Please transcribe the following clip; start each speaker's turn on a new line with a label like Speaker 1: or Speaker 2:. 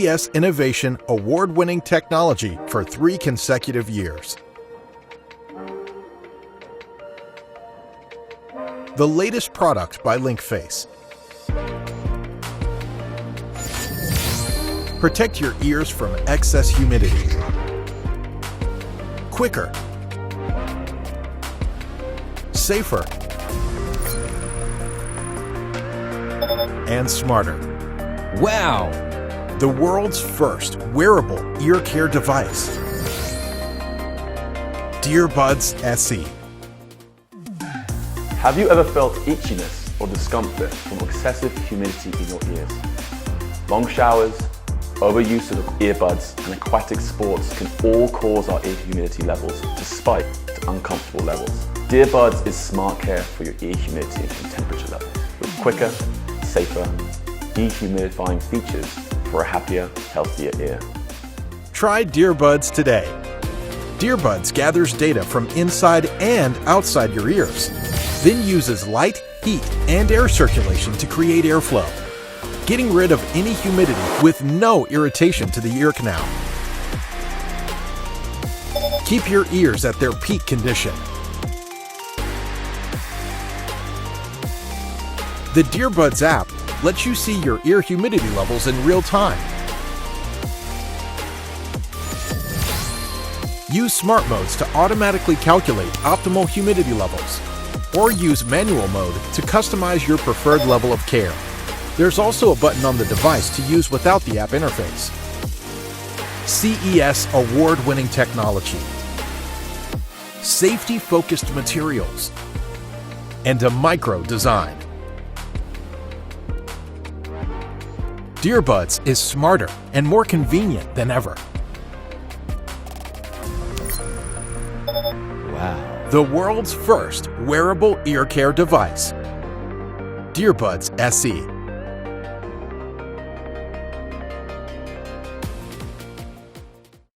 Speaker 1: CES Innovation award-winning technology for 3 consecutive years. The latest product by LinkFace. Protect your ears from excess humidity. Quicker. Safer. And smarter.
Speaker 2: Wow!
Speaker 1: The world's first wearable ear care device. Dearbuds SE.
Speaker 3: Have you ever felt itchiness or discomfort from excessive humidity in your ears? Long showers, overuse of earbuds, and aquatic sports can all cause our ear humidity levels to spike to uncomfortable levels. Dearbuds is smart care for your ear humidity and temperature levels with quicker, safer, dehumidifying features for a happier, healthier ear.
Speaker 1: Try Dearbuds today. Dearbuds gathers data from inside and outside your ears, then uses light, heat, and air circulation to create airflow, getting rid of any humidity with no irritation to the ear canal. Keep your ears at their peak condition. The Dearbuds app lets you see your ear humidity levels in real time. Use smart modes to automatically calculate optimal humidity levels, or use manual mode to customize your preferred level of care. There's also a button on the device to use without the app interface. CES award-winning technology, safety-focused materials, and a micro design. Dearbuds is smarter and more convenient than ever.
Speaker 2: Wow.
Speaker 1: The world's first wearable ear care device. Dearbuds SE.